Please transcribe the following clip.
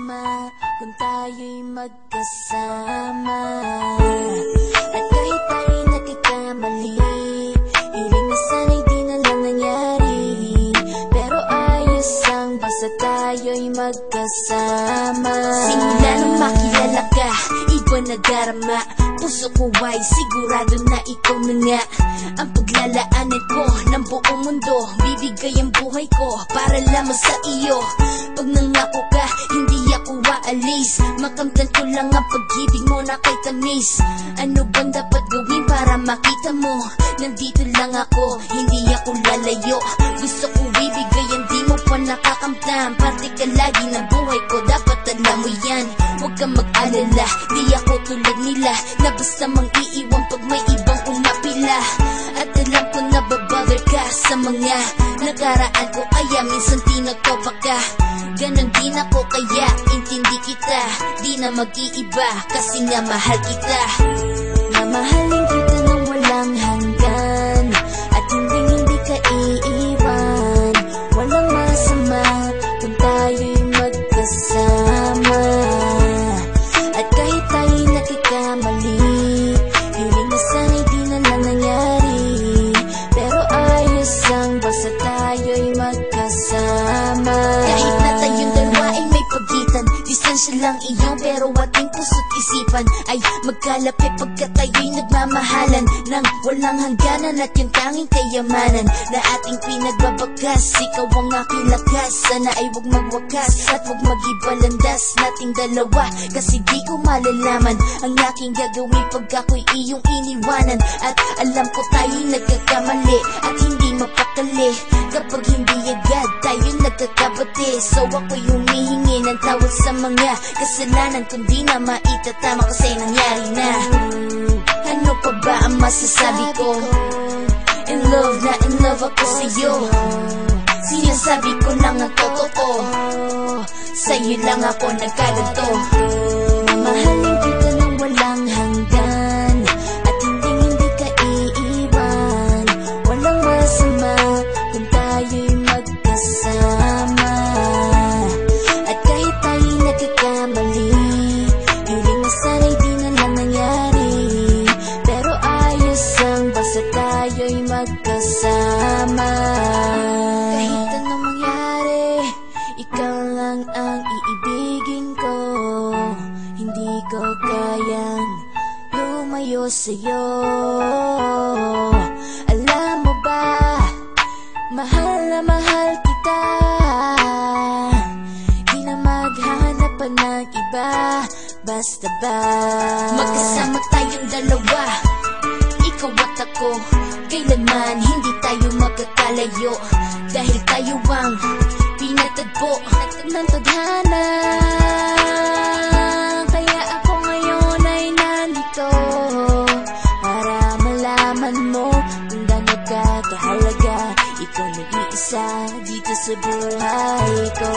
masama kung tayo'y magkasama. At kahit tayo'y nagkakamali, hiling na sana'y di na lang nangyari. Pero ayos lang basta tayo'y magkasama. Simula nang makilala ka, iba na darama. Puso ko ay sigurado na ikaw na nga ang paglalaanan ko ng buong mundo. Bibigay ang buhay ko para lamang sa iyo. Pag nangako ka, hindi ako waalis. Makamtan ko lang ang pag-ibig mo na kay tamis. Ano bang dapat gawin para makita mo? Nandito lang ako, hindi ako lalayo. Gusto ko ibigay ang di mo pa nakakamtam. Parte ka lagi ng buhay ko, dapat alam mo yan. Huwag kang mag-alala, di ako tulad nila na basta mang iiwan pag may ibang umapila. At alam ko na babother ka sa mga nakaraan ko, kaya minsan tinatopa ka. Ganon din ako kaya intindi kita. Di na mag-iiba kasi nga mahal kita. Mamahalin kita nang walang hanggan, at hindi ka iiwan. Walang masama kung tayo'y magkasama. At kahit tayo'y nagkakamali, hiling na sana'y di na lang nangyari. Pero ayos lang basta tayo'y magkasama. Kahit na tayong dalawa ay may pagitan, distansya lang iyo pero ating puso't isipan ay magkalapit pagka tayo'y nagmamahalan ng walang hangganan. At yung tanging kayamanan na ating pinagbabakas, ikaw ang aking lakas. Sana ay huwag magwakas at huwag mag-ibalandas nating dalawa, kasi di ko malalaman ang aking gagawin pag ako'y iyong iniwanan. At alam ko tayo'y nagkakamali at hindi mapakali kapag hindi agad tayo'y nagkakabati. So ako'y humihingi ng tawad sa mga kasalanan kung di na maitatama kasi nangyari na. Ano pa ba ang masasabi ko? In love na in love ako sa'yo. Sinasabi ko lang ang totoo, sa'yo lang ako nagkaganto. Mamahalin kita nang walang hanggan, at hindi ka iiwan. Walang masama kung tayo'y magkasama. At kahit tayo'y nagkakamali, hiling na sana'y di na lang nangyari. Pero ayos lang basta tayo'y magkasama. Kahit anong mangyari, ikaw lang ang iibigin ko. Hindi ko kayang lumayo sa'yo. Alam mo ba, mahal na mahal kita. Di na maghanap pa ng iba, basta ba magkasama tayong dalawa, ikaw at ako. Kailanman hindi tayo magkakalayo, dahil tayo ang pinatagpo ng tadhana. Kaya ako ngayon ay nandito para malaman mo kung gaano ka kahalaga. Ikaw nag-iisa dito sa buhay ko.